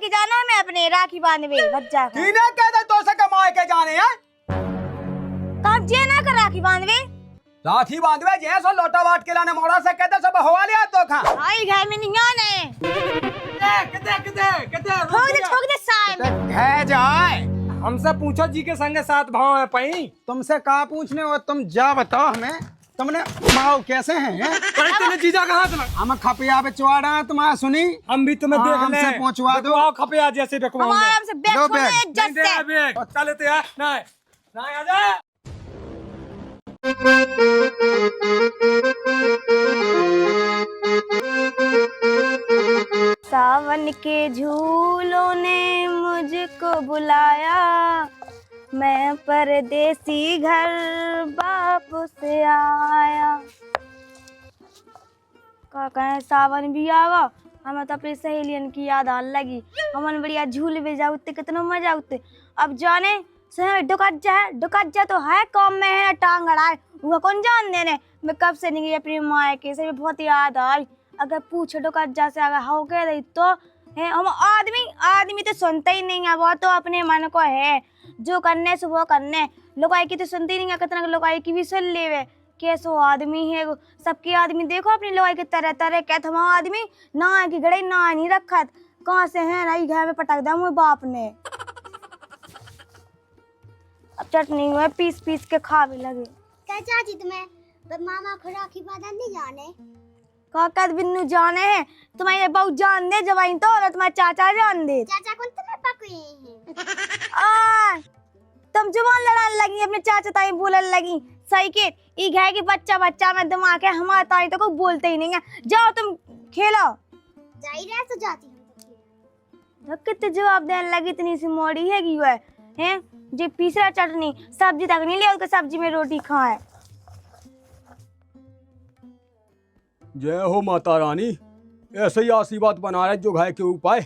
के जाना है मैं अपने राखी बांधवे बच्चा का। तीने कहते तो से कमाए के जाने हैं कब जे ना कर राखी बांधवे राखी बांधवे जे सो लोटा बाट के लाने मोड़ा से कहते सब हवा लिया तो खा आई घर में नहीं आने किते ठोक दे साए में है जाए हमसे पूछो जी के संगे साथ भाव है पई। तुमसे कहा पूछने और तुम जा बताओ हमें तुमने माओ कैसे हैं तेरे जीजा कहाँ थे? हम खपिया पे चुआड़ा तुम्हारा सुनी हम भी तुम्हें देख ले हमसे पहुंचवा दो आओ खपिया जैसे रखवाओगे। हमारा हमसे बैग लो छोड़ बैग। दे इज्जत से। बैग चले ते ना आजा। सावन के झूलों ने मुझको बुलाया, मैं परदेसी घर वापस आया। का कहें सावन भी आवा, हमें तो अपनी सहेलियन की याद आने लगी। हमन बढ़िया झूल में जाते कितना मजा आते। अब जाने से डुकज्जा तो है कम में है टांग अड़ाए वो कौन जान देने। मैं कब से नहीं गई अपनी माँ के से बहुत याद आई। अगर पूछो डुकज्जा से अगर हो के रही तो है हम आदमी तो सुनता ही नहीं है। वो तो अपने मन को है जो करने से वो करने। लोगाई की तो सुनती नहीं है, कितना लोगाई की भी सुन लेवे। कैसो आदमी है सबके आदमी देखो अपनी लोगाई के तरह तरह कहते हम आदमी ना की गड़े ना नहीं रखत कहाँ से है रही घर में पटक दा मुझे बाप ने। अब चटनी हुए पीस पीस के खावे लगे। क्या चाची तुम्हें मामा को राखी बांधन नहीं जाने? काका बिन्नू जाने हैं तुम्हारे बहू जान दे जवाइन तो और तुम्हारे चाचा जान दे। चाचा कौन तुम्हें पकड़े हैं? तुम जुबान लड़ाने लगी अपने चाचा ताई बोलने लगी। सही के ई घे की बच्चा में दिमाग है हमारा ताई तो कोई बोलते ही नहीं है। जाओ तुम खेलो। जाई रहे तो जाती हूँ। कितने जवाब देने लगी इतनी सी मोड़ी है कि वह हैं जे पीसरा चटनी सब्जी तक नहीं लिया उसके सब्जी में रोटी खाए। जय हो माता रानी, ऐसे ही आशीर्वाद बना रहे जो घाय के उपाय।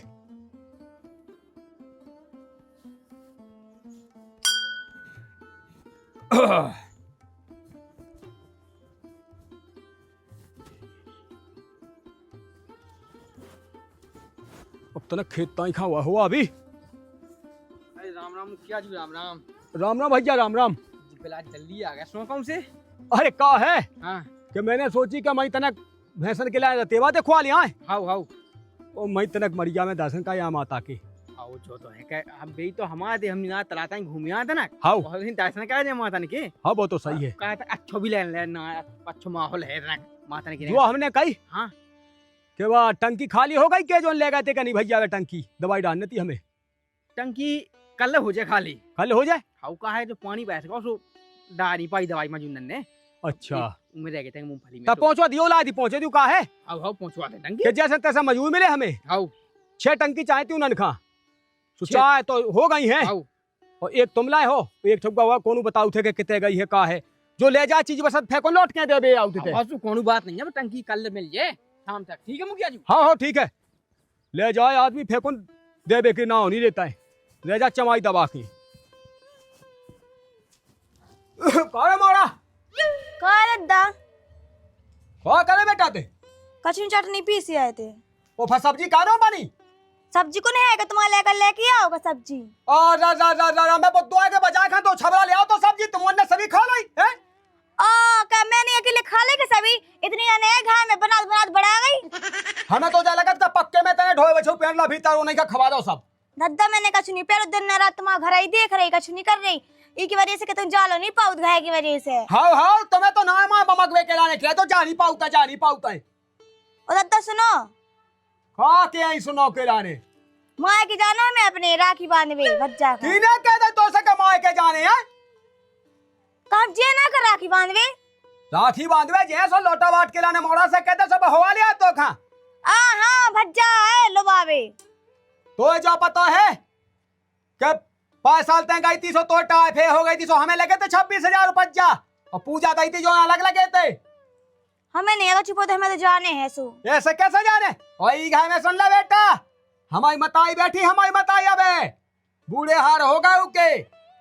अब तक खेत ताई खा हुआ हुआ अभी। अरे राम राम मुखिया जी राम राम। राम राम भैया राम राम। जी पहले आज जल्दी आ गया सुनो कौन से। अरे का है हाँ कि मैंने सोची कि मैं तनक भैंसन के लाए तेवा ते खुआ लिया है हाउ हाउ ओ मैं तनक मरिया में दर्शन का या माता के हाउ जो तो है क्या हम भी तो हमारे थे हम यहाँ तलाता ही घूम आते ना। हाउ बहुत दिन दर्शन कर दे माता ने के। हाँ वो तो सही है। कहा था अच्छा भी ले ना अच्छा माहौल है ना माता ने के। जो हमने कही हाँ कि वह टंकी खाली हो गई के जो ले गए थे कि नहीं भैया वे टंकी दवाई डालनी थी हमें। टंकी कल हो जाए खाली कल हो जाए। हाउ का है जो पानी बह सका सो डाल नहीं पाई दवाई मजून ने। अच्छा उम्र रह गए थे मूंगफली में। तब पहुंचवा दियो ला दी पहुंचे दियो का है हाउ हाउ पहुंचवा दे टंकी कि जैसे तैसा मजूर मिले हमें। हाउ 6 टंकी चाहे थी उन्होंने खा तो चाय तो हो गई है हाउ और एक तुम लाए हो एक ठुका हुआ कौन बताऊ थे कि कितने गई है का है जो ले जा चीज बस फेंको लौट के दे बे आउट थे। बस कोई बात नहीं है टंकी कल मिल जाए शाम तक ठीक है मुखिया जी। हाँ हाँ ठीक है ले जाए आदमी फेंको दे बे कि ना हो नहीं देता है ले जा चमाई दबा की। कारे मारा का क्या करे बेटा ते कचनी चटनी पीसी आए थे। वो फिर सब्जी कारो बनी सब्जी को नहीं है तुम्हारे लेकर लेके आओगे सब्जी। और मैं बुद्धू के बजाय खा तो छबरा ले आओ तो सब्जी तुमने सभी खा ली है। क्या मैंने अकेले खा ले के सभी इतनी अने घर में बना बढ़ा गई। हमें तो जा लगा था पक्के में तने ढोए बछो पेड़ ला भीतर नहीं का खवा दो सब। दद्दा मैंने कछु नहीं पेड़ दिन रात तुम्हारा घर ही देख रही कछु नहीं कर रही ई की वजह से कि तुम जालो नहीं पाउत घाय की वजह से। हाँ हाँ तुम्हें तो ना मां बमक वे के लाने के तो जा नहीं पाऊता है। ओ दद्दा सुनो खा के आई सुनो के लाने माँ की जाना है मैं अपने राखी बांधवे बच्चा का। तीने कहते तो से कमाए के जाने हैं कब जे ना कर राखी बांधवे राखी बांधवे जे सो लोटा बाट के लाने मोड़ा से कहते सब हवा लिया तो खा। हाँ भज्जा है लोबावे तो जो पता है कि 5 साल तक गई थी सो तो टाइफे हो गई थी सो हमें लगे थे 26,000 रुपया और पूजा गई थी जो अलग लगे थे। हमें नहीं अगर छुपो तो हमें तो जाने हैं सो ऐसे कैसे जाने वही घर में सुन ले बेटा हमारी मताई बैठी हमारी मताई अबे बूढ़े हार हो गए उके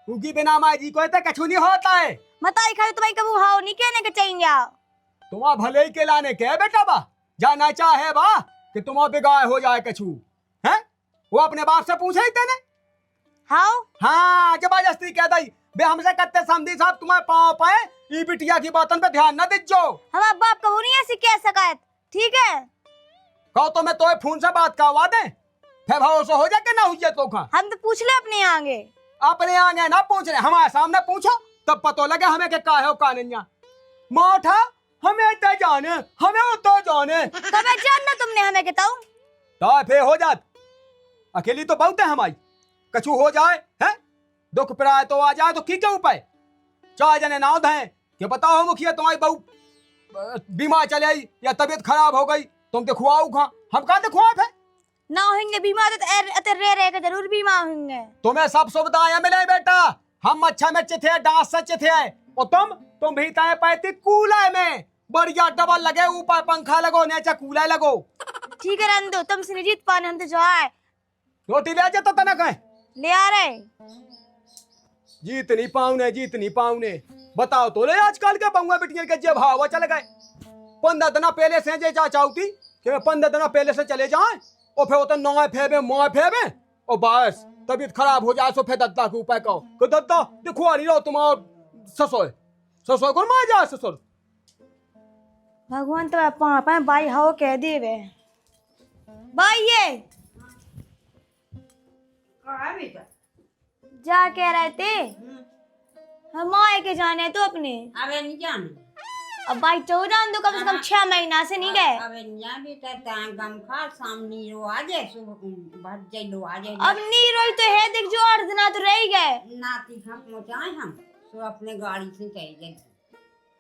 उकी बिना माई जी को कछु नहीं होता है। मताई खाए तो भाई कबू हाओ नहीं कहने के चाहिए तुम्हारा भले ही के लाने के बेटा बा जाना चाहे बा कि तुम्हारा बिगाड़ हो जाए कछु है वो अपने बाप से पूछे ही तेने। हाउ हाँ जबरदस्ती कह दई बे हमसे कत्ते समझी साहब तुम्हारे पाँव पाए ई बिटिया की बातन पे ध्यान न दीजो। हमारा बाप कबू नहीं ऐसी कह शिकायत, ठीक है? कहो तो मैं तो फोन से बात करवा दे फिर भरोसा हो जाए कि ना हुई तो खा। हम तो पूछ ले अपने आगे। अपने आगे ना पूछ रहे हमारे सामने पूछो तब पता लगे हमें के का है का नहीं। मोटा हमें तो जाने हमें तो जाने कब जानना तुमने हमें बताऊं? तो फिर हो जात अकेली तो बहुत है हमारी कछु हो जाए है दुख पराए तो आ जाए तो की क्या उपाय। चार जने नाव धए कि बताओ मुखिया तुम्हारी बहू बीमार चले आई या तबीयत खराब हो गई तुम तो खुआऊ खा हम कहा थे खुआ थे ना होंगे बीमार तो रह के जरूर बीमार होंगे। तुम्हें सब सुविधाएं मिले बेटा हम अच्छा में चिथे डांस से चिथे और तुम भी तय पाती कूलर में बढ़िया डबल लगे ऊपर पंखा लगो नीचे कूलर लगो। ठीक है रंदो तुम से जीत पाने हम तो जो है रोटी ले जाता तना कहे ले आ रहे। जीत नहीं पाऊने बताओ तो ले आजकल के बंगुआ बिटिया के जब हवा चल गए 15 दिन पहले से जे चाहती कि मैं 15 दिन पहले से चले जाए और फिर तो नौ फेबे मोह फेबे और बस तबीयत खराब हो जाए तो फिर दद्दा के ऊपर कहो कि दद्दा देखो नहीं रहो तुम्हारा ससुर को मार जा ससुर। भगवान तो पापा भाई हाओ कह दे वे भाई ये जा कह रहे थे हम आए के जाने तो अपने अबे नहीं जाने अब भाई चौ जान दो कम से कम 6 महीना से नहीं गए। अबे नहीं बेटा ता गम खा सामने रो आ जाए सुबह भट जाए लो आ जाए अब नहीं रोई तो है देख जो 8 दिन तो रह गए नाती हम पहुंचाए हम सो अपने गाड़ी से चले जाए।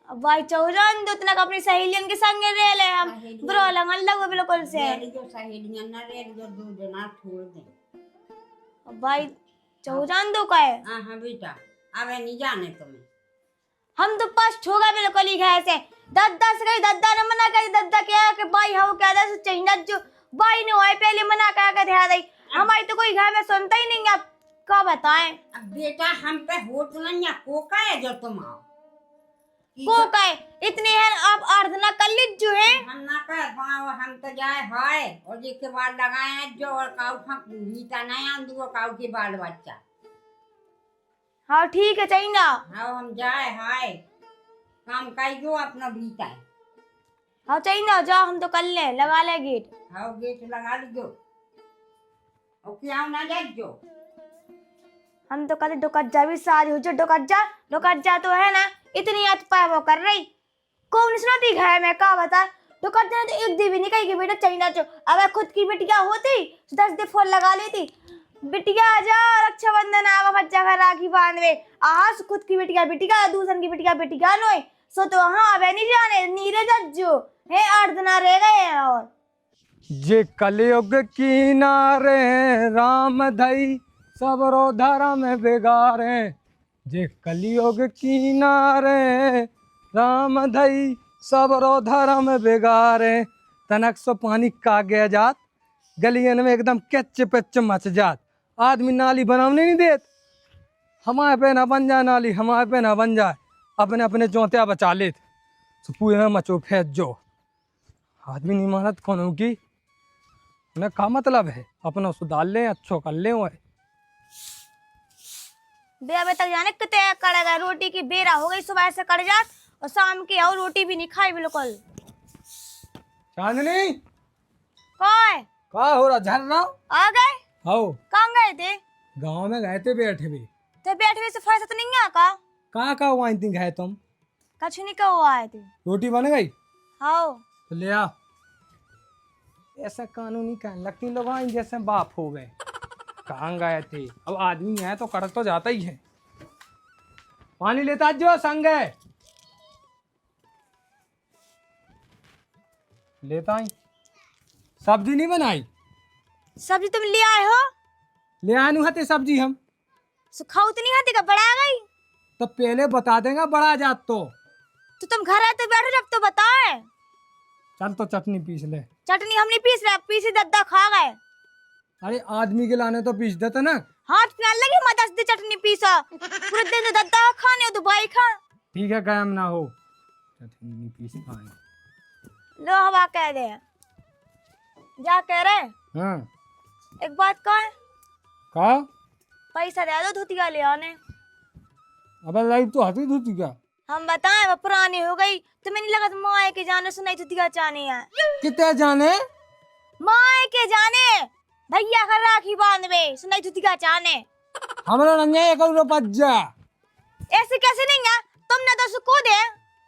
अब भाई चौ जान दो तक अपनी सहेलियन के संग रह ले हम ब्रो लंगल लगो बिल्कुल से जो सहेलियां न रे जो 2 जना छोड़ दे। अब भाई चौ जान दो का है हां बेटा अबे नहीं जाने तुम्हें हम तो पास ठोगा बिल्कुल ही घर से दद्दा से कही दद्दा ने मना कर दद्दा क्या कि भाई हाउ क्या दस चाहिए जो भाई ने होए पहले मना कर ध्यान दई हमारी तो कोई घर में सुनता ही नहीं। आप क्या बताएं अब बेटा हम पे होत नहीं को का है जो तुम आओ को कहे इतने हैं आप 8 दिन कर लीज जो है हम ना कर पाओ हम तो जाए हाय और जिसके बाद लगाए हैं जो और काऊ खा भीता नहीं आंदू काऊ के बाल बच्चा। हाँ ठीक है चाहिए ना हाँ हम जाए हाय काम काई जो अपना भीता है। हाँ चाहिए ना जाओ हम तो कर ले लगा ले गेट। हाँ गेट लगा लीजो और क्या ना जाइयो हम तो कहते डोकज्जा भी शादी हो जो डोकज्जा तो है ना इतनी अचपा वो कर रही कौन सुनाती घर में का बता डोकज्जा ने तो एक दी भी नहीं कही कि बेटा चाहिए जो अगर खुद की बिटिया होती तो 10 दिन फोन लगा लेती बिटिया आजा रक्षाबंधन आवा बच्चा का राखी बांधवे आज खुद की बिटिया दूसर की बिटिया नोए सो तो हाँ अब नहीं जाने नीरज जो है 8 दिन रह गए हैं। और जे कलयुग किनारे राम धई सबरो धर्म बिगारे जे कलयुग किनारे राम धई सबरो धर्म बिगारे तनक सो पानी का गया जात गलियन में एकदम कच्च पच्च मच जात आदमी नाली बनाने नहीं देत हमारे पे ना बन जाए नाली हमारे पे ना बन जाए अपने अपने चौंतिया बचा लेत तो पूरे मचो फैज जो आदमी नहीं मानत कौन की उन्हें का मतलब है अपना सुधार ले अच्छो कर ले वो बे अबे तक जाने कितने कड़ेगा रोटी की बेरा हो गई सुबह से कट जात और शाम की और रोटी भी नहीं खाई बिल्कुल। चांदनी कौन का हो रहा झर रहा आ गए आओ कहाँ गए थे गांव में गए थे बैठे भी तो बैठे हुए से फर्स्ट नहीं है का कहाँ वहीं थी गए तुम कछु नहीं का हुआ है थे रोटी बन गई हाँ तो ले आ ऐसा कानूनी कहने लगती लोग आई जैसे बाप हो गए कहाँ गए थे अब आदमी है तो कर तो जाता ही है पानी लेता जो संग है लेता ही सब्जी नहीं बनाई सब्जी तुम ले आए हो ले आनू हते सब्जी हम सुखाऊ तो नहीं खाती का बड़ा आ गई तो पहले बता देगा बड़ा जात तो तुम घर आए तो बैठो जब तो बताए चल तो चटनी पीस ले चटनी हमने पीस रहा पीसी दद्दा खा गए अरे आदमी के लाने तो पीस देते ना हाथ पे लगे मैं 10 दिन चटनी पीसा पूरे दिन तो दद्दा खाने हो तो भाई खा ठीक है कायम ना हो चटनी पीस पाए लो हवा कह दे जा कह रहे हाँ एक बात कहें, का पैसा दे दो धोतिया ले आने। अबे लाई तो हती धोती क्या हम बताएं, वो पुरानी हो गई, तुम्हें नहीं लगा माए के जाने सुनाई धोतिया चाहनी है? कितने जाने माए के जाने भैया का राखी बांधवे सुनाई धोतिया चाहने। हमरा नंगे करो पज्जा ऐसे कैसे नहीं है? तुमने तो उसको दे,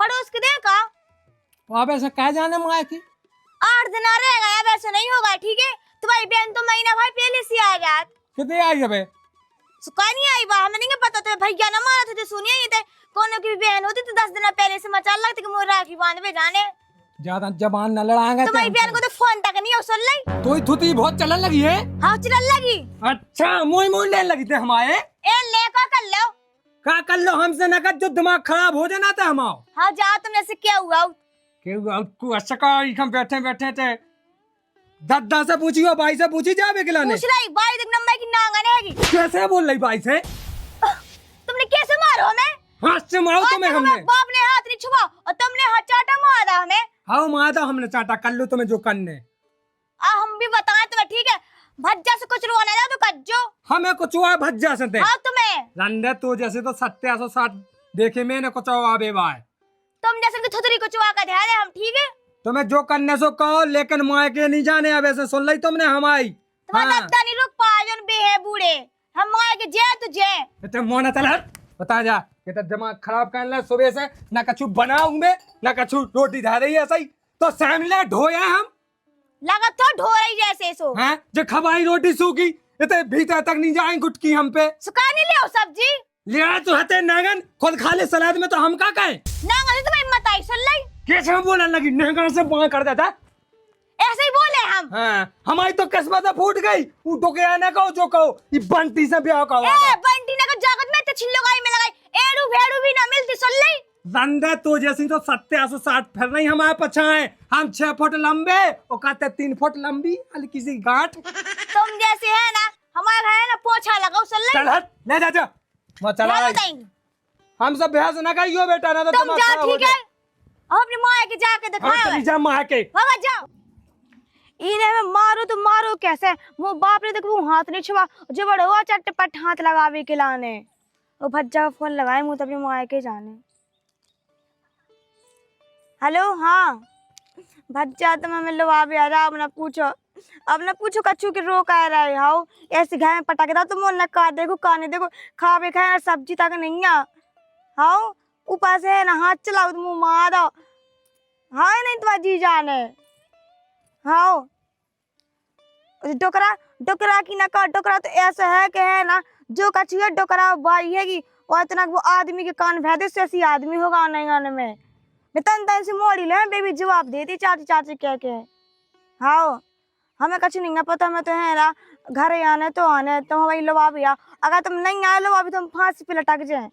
पड़ोस के दे का। अबे से कह जाने माए की 8 दिन रह गया, वैसे नहीं होगा, ठीक है? तुम्हारी बहन तो महीना भाई पहले से आ गया। कितने आई अबे सुखा नहीं आई बा, हमें नहीं पता था, भैया ना मारा था जो सुनिए ये थे। कोनो की भी बहन होती तो 10 दिन पहले से मचाल लगती कि मोर राखी बांधवे जाने। ज्यादा जबान न लड़ाएंगे तुम्हारी बहन को तो फोन तक नहीं हो सुन ली। तो थुती बहुत चलन लगी है। हाँ चलन लगी। अच्छा मोई मोई लेने लगी थे हमारे ए लेका कर लो। का कर लो हमसे न कर, जो दिमाग खराब हो जाना था हमारा। हाँ जा, तुमने से क्या हुआ? के अच्छा का हम बैठे बैठे थे दादा से पूछियो, भाई से पूछी जावे खिलाने। पूछ रही भाई, देख नंबर की नांगन हैगी। कैसे बोल रही भाई से? तुमने कैसे मारो हमें? हाथ से मारो तुम्हें हमने। बाप ने हाथ नहीं छुआ और तुमने हाथ चाटा मारा हमें। हाँ मारा था हमने चाटा, कर लो तुम्हें जो करने। हम भी बताएं तुम्हें, ठीक है? भज्जा से कुछ रोना ना तो कज्जो। हमें कुछ हुआ भज्जा से थे। हाँ तुम्हें रंडे तो जैसे तो 760 देखे मैंने कुछ आवे बाय। तुम जैसे कि थुतरी को चुआ का ध्यान है हम, ठीक है? तुम्हें जो करने सो कहो, लेकिन माए के नहीं जाने। अब ऐसे सुन ली तुमने हमारी। तुम्हारा दादा नहीं रुक पाए जन बे है बूढ़े, हम माए के जे तुझे। तो मोना चला बता जा कि तो दिमाग खराब कर ले सुबह से, ना कछु बनाऊं मैं ना कछु रोटी धा रही है सही तो सामने ढोया हम लगा तो ढो रही जैसे सो हैं जो खबाई रोटी सूखी इतने भीतर तक नहीं जाए गुटकी हम पे सुखा नहीं ले सब्जी ले आ तू हते नागन खुद खा ले सलाद में। तो हम का कहें नांगा से तुम्हें मत आई सुन लाई। कैसे हम बोलने लगी नागन से बां कर देता। ऐसे ही बोले हम। हाँ हमारी तो किस्मत फूट गई। उठो के आने कहो जो कहो, ये बंटी से ब्याह कहो। ए बंटी ने को जागत में ते छिल्लो गाई में लगाई, एड़ू भेड़ू भी ना मिलती सुन लाई। रंडे तो जैसी तो 760 फिर नहीं हमारे पछाए। हम 6 फुट लंबे और कहते 3 फुट लंबी हल्की सी गांठ। तुम जैसे है ना हमारा है ना पोछा लगाओ सुन लाई। चल हट ले जा जा मैं चला हम सब बहस ना करियो बेटा, ना तो तुम जा ठीक है। अब अपनी माँ के जाके दिखाओ। चली जा माँ के बाबा जाओ। इन्हें मैं मारो तो मारो कैसे? वो बाप ने देखो हाथ नहीं छुआ, जो बड़ा हुआ चटपट हाथ लगावे के लाने। वो भज्जा का फोन लगाए मुँह तो अपनी माँ के जाने। हेलो हाँ भज्जा तो मैं लो आ रहा। अब ना पूछो कच्चू के रोक आ रहा है। हाउ ऐसे घर में पटा के था तुम ना का देखो काने देखो खावे खाए सब्जी तक नहीं आ। हाउ ऊपर से है ना हाथ चलाओ तो मुँह मारो। हाँ नहीं तुम्हारा जी जाने। हाँ डोकरा डोकरा की ना का डोकरा तो ऐसा है कि है ना जो कछुआ डोकरा बाई है कि और इतना वो आदमी के कान भेदे से ऐसी आदमी होगा नहीं आने में। मैं तन तन से मोड़ी ले बेबी जवाब देती चाची चाची कह के। हाँ हमें कछु नहीं पता, हमें तो है ना घर आने तो आने तो हमारी लोबा भी आ। अगर तुम नहीं आए लोबा भी तुम फांसी पे लटक जाए।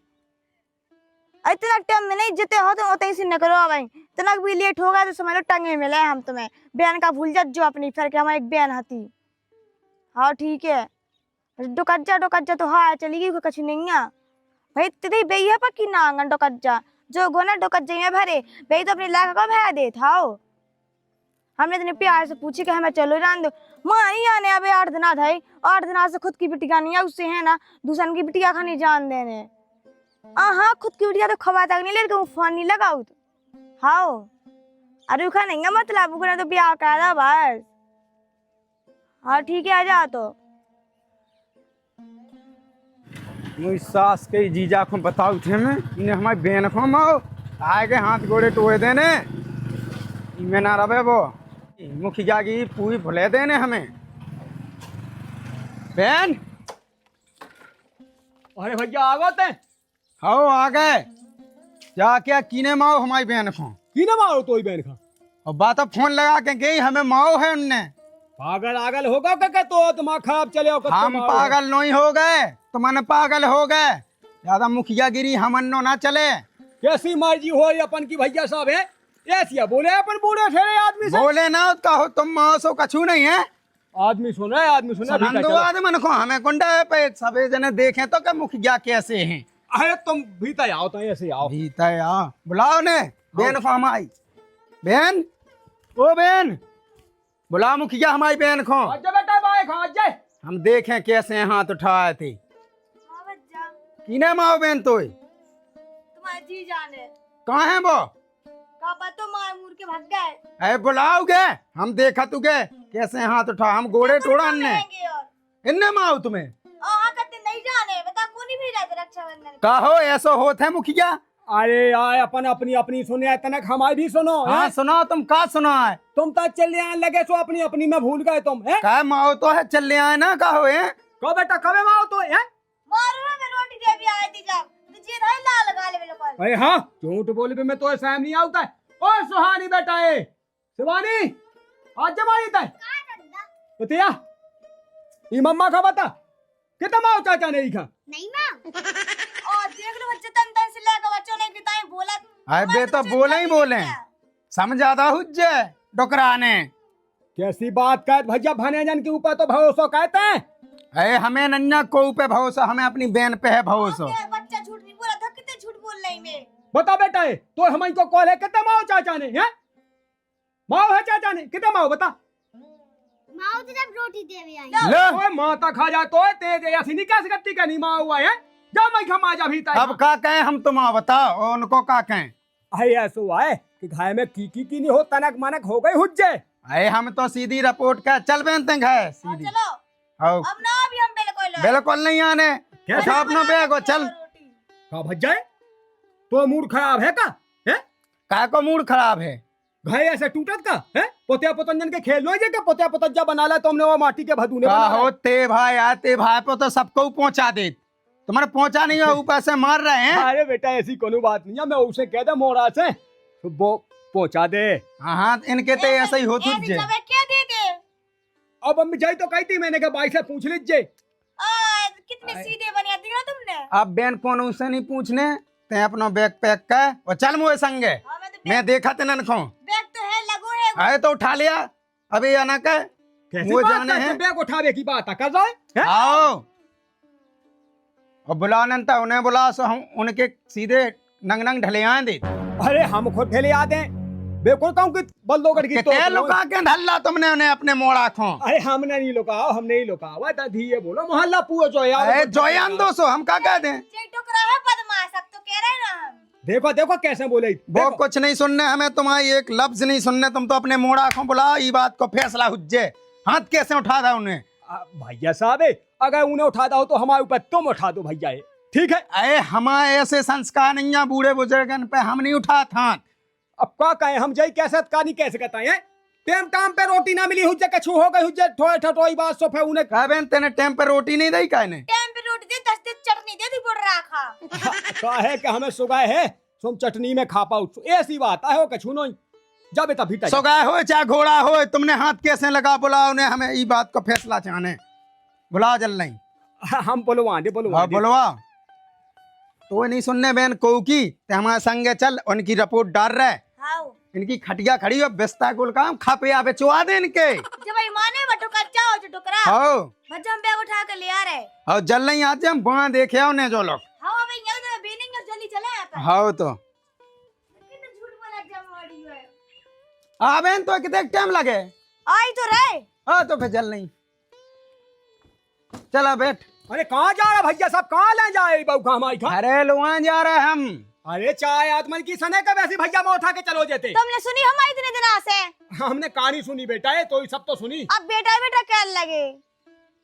इतना टाइम में नहीं जिते हो तुम उतने से न करो। भाई इतना भी लेट होगा तो समझ लो टंगे मिले हम तुम्हें। बहन का भूल जा जो अपनी फिर के हमारी एक बहन हती। हाँ ठीक है डोकज्जा तो हाँ चली गई कछु नहीं आ भाई तेरी बेई है पक्की ना आंगन डोकज्जा जो गोना डोकज्जे में भरे बेई तो अपनी लाख का भया दे था। हमने इतने प्यार से पूछे कि हमें चलो जान दो। माँ ही आने अबे 8 दिन था 8 दिन से खुद की बिटिया नहीं है उससे है ना दूसरे की बिटिया का नहीं जान देने। हाँ खुद की बिटिया तो खबा तक नहीं लेकिन फोन नहीं लगाऊ तो। हाँ अरे उखा नहीं मतलब उखने तो ब्याह करा बस। हाँ ठीक है आ जा तो मुझ सास के जीजा को बताऊ थे मैं इन्हें हमारी बहन को माओ आए के हाथ गोड़े टोए देने में ना रहे वो मुखिया की पूरी भुले देने हमें बहन। अरे भैया आ गए हाँ आ गए जाके कीने माओ हमारी बहन को की ना मारो तो बहन का और बात फोन लगा के गई हमें माओ है उनने। पागल आगल होगा क्या तो दिमाग खराब चले हो हम पागल नहीं हो गए तुमने पागल हो गए ज्यादा मुखिया गिरी हमन्नो ना चले। कैसी मर्जी हो अपन की भैया साहब है ऐसी बोले अपन बूढ़े ठेरे आदमी से बोले ना कहो तुम माओ सो कछु नहीं है। आदमी सुना है आदमी सुना आदमी को हमें कुंडा पे सबे जने देखे तो क्या मुखिया कैसे हैं। अरे तुम भीतर आओ तो ऐसे आओ भीतर आओ बुलाओ ने बहन को हमारी बहन ओ बहन बुला मुखिया हमारी बहन को बेटा बाय खा हम देखें कैसे हाथ उठाए थे। हाँ बच्चा, किने माओ बहन तो तुम्हारे जी जाने कहाँ है वो? पापा तो मार मूर के भाग गए। अरे बुलाओगे? हम देखा तुगे कैसे हाथ उठा, हम गोड़े टोड़ा ने रहेंगे और इन्ने माओ तुम्हें हाँ करते नहीं जाने, बता कौन ही भेजा था रक्षाबंधन। कहो ऐसा होत है मुखिया? अरे यार अपन अपनी अपनी सुने तनक हमारी भी सुनो। हाँ हैं? सुनाओ, तुम का सुना है? तुम तो चले आने लगे सो अपनी अपनी में भूल गए तुम। हैं? का माओ तो है चल आए ना, कहो है कहो बेटा कबे माओ तो है? मारो ना, मैं रोटी दे भी आई थी जब तो जी धाई ला लगा ले मेरे को। अरे हाँ झूठ बोल भी मैं तो सहम नहीं आता है। ओ सुहानी बेटा है शिवानी आज जमाई था बतिया ये मम्मा का बता कितना माओ चाचा ने खा नहीं माँ। और देख लो बच्चे तन तन से लेकर बच्चों ने कितना ही बोला। अरे बे तो बोले ही बोले, समझाता हुज्जे डोकराने। कैसी बात कह भैया भानेजन के ऊपर तो भरोसा कहते हैं। अरे हमें नन्ना को पे भरोसा, हमें अपनी बहन पे है भरोसा। बच्चा झूठ नहीं बोला था, कितने झूठ बोल रही मैं। बता बेटा है तो हम को कॉल है कितना माओ चाचा ने है? माओ है चाचा ने कितना माओ बता? माँ तो जब रोटी दे भी आई। ले ओए माता खा जा तो तेज ऐसी नहीं कैसे करती का नहीं माओ हुआ है? जा मैं खमा जा भी अब का कहें हम, तुम बताओ और उनको का कहें? अरे ऐसा हुआ है कि घाय में की नहीं हो तनक मनक हो गई हुज्जे। अरे हम तो सीधी रिपोर्ट का चल बेनते हैं सीधी। चलो आओ अब ना अभी हम बिल्कुल बिल्कुल नहीं आने, उठा अपना बैग और चल। का भज्जा है तो मूड खराब है का? है का को मूड खराब है? घाय ऐसे टूटत का है? पोतिया पोतंजन के खेल लो जे के पोतिया पोतज्जा बना ला तुमने वो माटी के भदूने का बना हो ला। ते भाई आते भाई पे तो सबको पहुंचा दे, तुम्हारे पहुंचा नहीं है, ऊपर से मार रहे हैं। अरे बेटा ऐसी कोनो बात नहीं है, मैं उसे कह दे मोरा से तो वो पहुंचा दे। हाँ हाँ इनके तो ऐसा ही होत हुज्जे। क्या दे दे अब अम्मी जाई तो कहती मैंने कहा भाई से पूछ लीजिए। कितने सीधे बनिया दिख रहा तुमने। अब बेन कौन उसे नहीं पूछने, ते अपना बैग पैक कर और चल मुझे संगे। हाँ, मैं देखा तेन खो बैग तो है लगो है। आए तो उठा लिया अभी या ना कर कैसी वो बात जाने करते हैं। बैग उठावे की बात कर रहा है? आओ और बुलाने था उन्हें बुला सो हम उनके सीधे नंग नंग ढले आए दे। अरे हम खुद ढेले आते हैं बेकुल कहूँ कि बल्दोगढ़ की कितने लुका के ढल्ला तुमने उन्हें अपने मोड़ा खो। अरे हमने नहीं लुकाओ, हमने ही लुकावा था धीरे बोलो मोहल्ला पूरा जो यार। अरे जोयान दो सो हम का कह दें? जे टुकड़ा है बदमाश, अब तो कह रहे हैं ना हम। देखो देखो कैसे बोले वो कुछ नहीं सुनने, हमें तुम्हारी एक लफ्ज नहीं सुनने, तुम तो अपने मोड़ा खो बुलाओ, ये बात को फैसला हुज्जे। हाथ कैसे उठा था उन्हें? भैया साहब अगर उन्हें उठाता हो तो हमारे ऊपर तुम उठा दो भैया ठीक है। अरे हमारे ऐसे संस्कार नहीं है, बूढ़े बुजुर्गन पे हम नहीं उठा था। अब क्या कहें हम जय कैसे का नहीं कैसे कहता है? टेम टाइम पे रोटी ना मिली हुज्जे कछु हो गई हुज्जे ठोए ठटोई बात सो फिर उन्हें कह बेन तेने टाइम पे रोटी नहीं दी कहने? टाइम पे रोटी दे, 10 दिन चटनी दे दी बोल रहा खा। कहा है कि हमें सुगाए है तुम चटनी में खा पाओ ऐसी बात है हो कछु नहीं जब तब भीतर सो गाय हो चाहे घोड़ा हो, तुमने हाथ कैसे लगा? बुलाओ उन्हें, हमें ये बात को फैसला चाहने। बुलाओ जल नहीं। हम बोलवा दे हाँ बुलवा तो नहीं सुनने बेन को की हमारे संगे चल, उनकी रिपोर्ट डाल रहे। हाउ इनकी खटिया खड़ी हो बिस्ता गोल काम खा पे आवे चुआ दे इनके। जब भाई माने बटो कर जाओ जो टुकड़ा हो भज्जा हम बैग उठा कर ले आ रहे। और जल नहीं आते हम वहां देखे उन्हें जो लोग। हाउ भाई यहां तो बीनिंग जल्दी चले आता। हाँ तो कितना झूठ बोला जब मारी है। आवेन तो कितने टाइम लगे? आई तो रहे। हाँ तो फिर जल नहीं, चला बैठ। अरे कहाँ जा रहा भैया साहब कहाँ ले जाए बहू का हमारी खा? अरे लुआ जा रहे हम। अरे चाय आत्मन की सने का वैसे भैया में उठा के चलो जेते। तुमने सुनी हमारी इतने दिन से? हमने कहानी सुनी बेटा है तो ये सब तो सुनी। अब बेटा बेटा क्या लगे?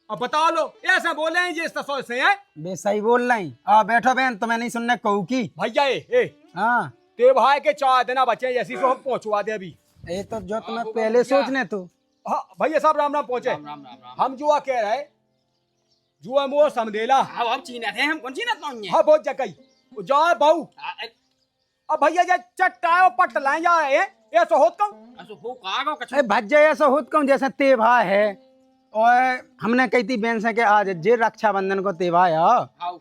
अब बता लो ऐसा बोले हैं ये ससुर से है बे सही बोल रही। आ बैठो बहन, तुम्हें नहीं सुनने कहू की। भैया ए हाँ ते भाई के चाय देना बच्चे जैसी सो हम पहुंचवा दे अभी। ये तो जो तुम्हें पहले सोचने तो। हाँ भैया साहब राम राम पहुंचे। हम जुआ कह रहे जुआ मोर समझेला। हम चीना थे, हम कौन चीना तो हाँ बहुत जगह जा बहु अब भैया जे चट्टाओ पट लाए जा रहे ये सो होत कहूं। असो हो कागो कछु अरे भज्जे ऐसा होत कहूँ जैसे तेभा है, और हमने कही थी बहन से कि आज जे रक्षाबंधन को तेभा है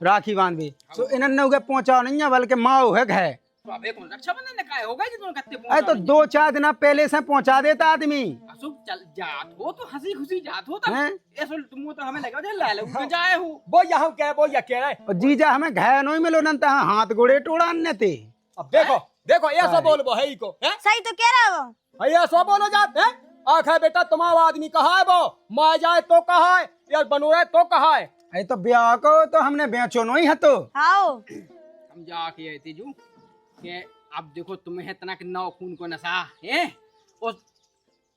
राखी बांध भी तो इन्होंने उगे पहुंचाओ नहीं है बल्कि माओ है घे। तो अब एक रक्षाबंधन ने काय होगा जितने कत्ते अरे तो 2-4 दिन पहले से पहुंचा देता आदमी। असो चल जात हो तो हंसी खुशी जात हो तब हैं? ऐसो तुम तो हमें लगा दे ला ले उनके जाए हो। वो यहाँ कह वो या कह रहे और जीजा हमें घाय नहीं मिलो न हाथ गोड़े टोड़ा अन्य थे। अब देखो देखो ऐसा बोल वो है ही को है सही तो कह रहा वो। भैया सो बोलो जात है आखिर बेटा तुम्हारा आदमी कहा है वो मार जाए तो कहा है यार बनो रहा तो कहा है अरे तो ब्याह को तो हमने बेचो नहीं है तो आओ हम जाके आए थे जू कि अब देखो तुम्हें इतना कि नौ खून को नशा है और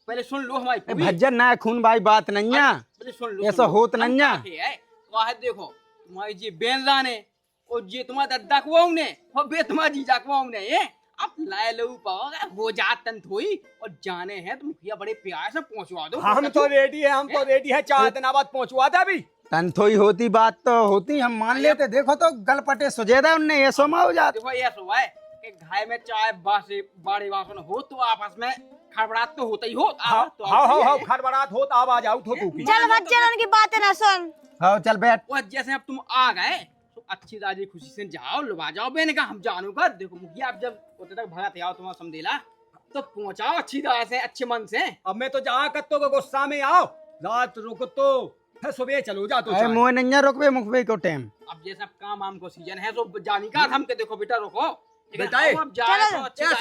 पहले सुन लो हमारी पूरी। भज्जन ना खून भाई बात नहीं है पहले सुन लो ऐसा होत नहीं है। वाह देखो तुम्हारी जी बेन जाने और ये तुम्हारा दद्दा कुआऊ ने और बे तुम्हारा जीजा कुआऊ ने ये अब लाए लो पाओगे वो जात तंत हुई और जाने हैं तो मुखिया बड़े प्यार से पहुंचवा दो। हम तो रेडी है, हम तो रेडी है, 4 दिन बाद पहुंचवा दे अभी। तनथोई होती बात तो होती हम मान लेते। देखो तो गलपटे सुजेदा उनने ये सोमा हो जाते। देखो ये सो है कि घाय में चाय बासे बाड़े वासन हो तो आपस में खड़बड़ाहट तो होता ही हो। हाँ तो हाँ खड़बड़ाहट हो तो आवाज आउट हो तू चल बच्चे उनकी बातें ना सुन। हाँ चल बैठ। वो जैसे अब तुम आ गए तो अच्छी राजी खुशी से जाओ लुभा जाओ। मैंने कहा हम जानू कर देखो मुखिया आप जब उतने तक भगा थे आओ तुम्हारा समझेला तो पहुंचाओ अच्छी तरह से अच्छे मन से। अब मैं तो जहाँ कत्तो को गुस्सा में आओ रात रुको तो फिर सुबह चलो जा तो अरे मोह नैया रोकबे मुखबे को टाइम। अब जैसा काम आम को सीजन है तो जानी का हम के देखो बेटा रोको बेटा ऐसा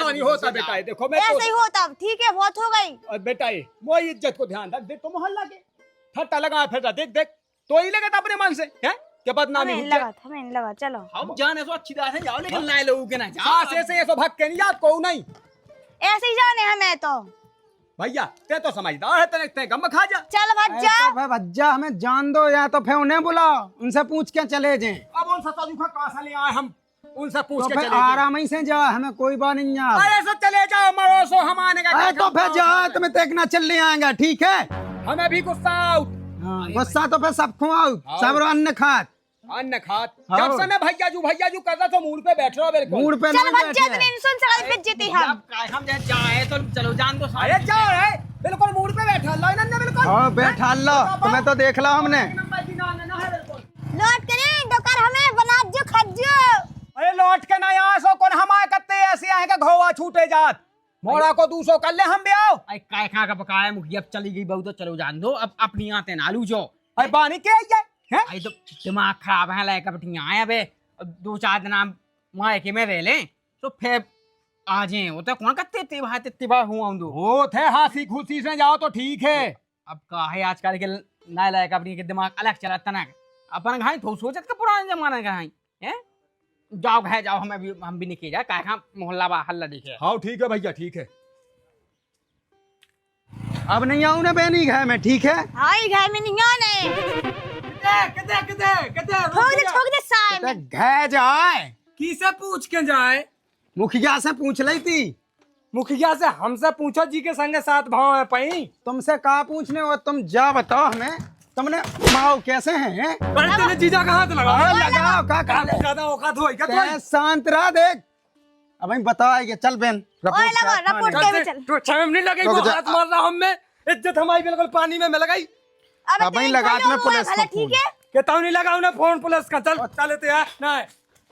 नहीं होता बेटा देखो मैं ऐसे ही होता। ठीक है बहुत हो गई बेटा मोई इज्जत को ध्यान रख। देख तो मोहल्ला के ठट्टा लगा फिर देख देख तो ही लगे अपने मन से है क्या बदनामी हमें लगा हमें लगा। चलो हम जाने तो अच्छी तरह से जाओ लेकिन लाए लोगों के ना जाओ। सास ऐसे ऐसे भग के नहीं याद को नहीं ऐसे ही जाने हमें तो भैया ते तो समझदार है तेरे गम खा जा। चल भज्जा तो भाई भज्जा हमें जान दो या तो फिर उन्हें बुलाओ उनसे पूछ के चले जाए। अब उनसे तो कहाँ से ले आए हम उनसे पूछ तो के फिर चले जाए। आराम ही से जा हमें कोई बात नहीं है। अरे सब चले जाओ मरो सो हम आने का तो फिर जा तुम्हें देखना चल ले आएगा ठीक है। हमें भी गुस्सा आउट गुस्सा तो फिर सब खुआओ सब अन्न खात अन्न खात हाँ। जब से मैं भैया जू कर रहा तो मूड पे बैठ रहा बिल्कुल मूड पे चल नहीं भज्जा बैठे। तूने सुन सकल पे जीती हम। हम जैसे जाए तो चलो जान दो अरे जा रहे बिल्कुल मूड पे बैठा लो इन्होंने बिल्कुल हाँ बैठा लो तुम्हें तो देख लो हमने। लौट करे डोकर हमें बना जो खज्जो। अरे लौट के ना यहाँ सो कौन हमारे कत्ते ऐसे आए का घोवा छूटे जात मोड़ा को दूसरो कर ले हम भी आओ। अरे काय खा का पकाया मुखिया अब चली गई बहुत तो चलो जान दो अब अपनी आते नालू जो अरे बानी के आई है अरे तो दिमाग खराब है लायक अपनी आए अबे 2-4 दिन हम वहाँ एक में रह लें तो फिर आ जाए वो तो कौन करते तिबा हुआ हूँ वो थे हासी खुशी से जाओ तो ठीक है। अब का है आजकल के ना लायक अपनी के दिमाग अलग चला तना अपन घाई तो सोचत का पुराने जमाने का है जाओ है जाओ हम भी निकल जाए काय मोहल्ला बा हल्ला देखे। हाँ ठीक है भैया ठीक है। अब नहीं आऊ ना बहनी घर में ठीक है। आई घर में नहीं आने ठोक दे साए में। घर जाए किसे पूछ के जाए? मुखिया से पूछ ली थी। मुखिया से हमसे पूछो जी के संगे साथ भाव है पई। तुमसे कहा पूछने और तुम जा बताओ हमें तुमने माओ कैसे हैं? अरे तेरे जीजा का हाथ लगा लगाओ का ज्यादा औकात हो क्या शांत रहा देख अब हम बताएंगे चल बहन ओए लगा रिपोर्ट के भी चल। तो छम नहीं लगे वो हाथ मार रहा हम में इज्जत हमारी बिल्कुल पानी में मिल गई। अब ही लगा तुम्हें पुलिस को फोन। ठीक है कहता हूँ नहीं लगाऊ ना फोन पुलिस का चल चले ते यार ना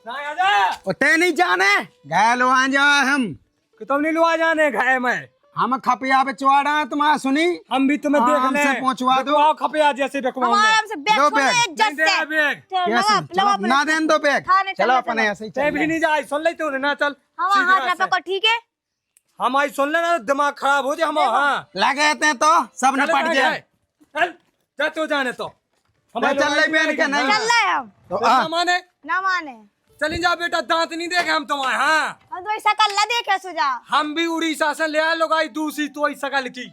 आजा ते नहीं जाने घायल आ जाए हम कहता हूँ नहीं लुआ जाने घाय में हम खपिया पे चुआड़ा है तुम्हारा सुनी हम भी तुम्हें देख हमसे ले पहुंचवा दो। आओ खपिया जैसे हम आराम से बैग दो छोड़ बैग। इज्जत से बैग चल, लगा लगा अपने- ना देन दो बैग थाने चलो चलो, अपने चलो। ऐसे ही ते चल भी नहीं जाए सुन ले तू ना चल हम सीधे हाथ ना ऐसे। पकड़ ठीक है। हम आई सुन लेना दिमाग खराब हो जाए हम हाँ लगे थे तो सब चल निपट जाए। चल जा तू जाने तो चल ले बहन के नहीं चल रहे हम तो आ, माने ना माने चली जा बेटा दांत नहीं देखे हम तुम्हारे हाँ हम तो ऐसा कल्ला देखे सुजा। हम भी उड़ीसा से ले आए लोग आई दूसरी तो आई सकल की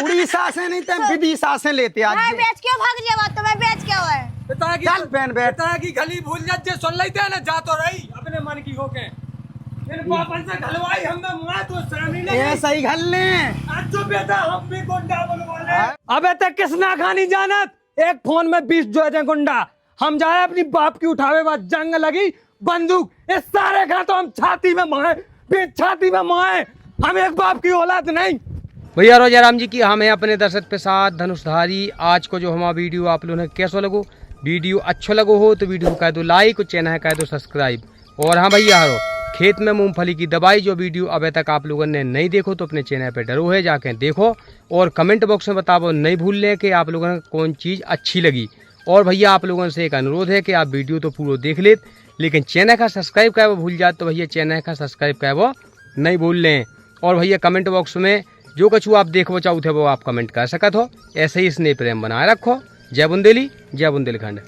उड़ीसा से नहीं थे विदिशा से लेते आज मैं से। बेच क्यों भाग जावा तो मैं बेच क्या हुआ है। पिता की चल बहन बैठ। पिता की गली भूल जा सुन लेते है ना जा तो रही अपने मन की होके इन पापन से घलवाई हमने मुआ तो शर्म नहीं ये लगी। सही घल ले आज तो बेटा हम भी गुंडा बनवा ले अबे तक किसना खानी जानत एक फोन में 20 जो है गुंडा हम जाए अपनी बाप की उठावे बाद जंग लगी बंदूक इस सारे खा तो हम छाती में माए बीच छाती में माए हम एक बाप की औलाद नहीं। भैया रोजाराम जी की हमें अपने दर्शक के साथ धनुषधारी आज को जो हमारा वीडियो आप लोगों ने कैसा लगो वीडियो अच्छा लगो हो तो वीडियो को कह दो लाइक और चैनल कह दो सब्सक्राइब। और हाँ भैया हरो खेत में मूंगफली की दवाई जो वीडियो अभी तक आप लोगों ने नहीं देखो तो अपने चैनल पे डरो है जाके देखो और कमेंट बॉक्स में बताओ नहीं भूल लें कि आप लोगों को कौन चीज़ अच्छी लगी। और भैया आप लोगों से एक अनुरोध है कि आप वीडियो तो पूरा देख ले लेकिन चैनल का सब्सक्राइब का वो भूल जाते तो भैया चैनल का सब्सक्राइब का वो नहीं भूल लें। और भैया कमेंट बॉक्स में जो कछु आप देखो चाहते हो वो आप कमेंट कर सकते हो। ऐसे ही स्नेह प्रेम बनाए रखो। जय बुंदेली, जय बुंदेलखंड।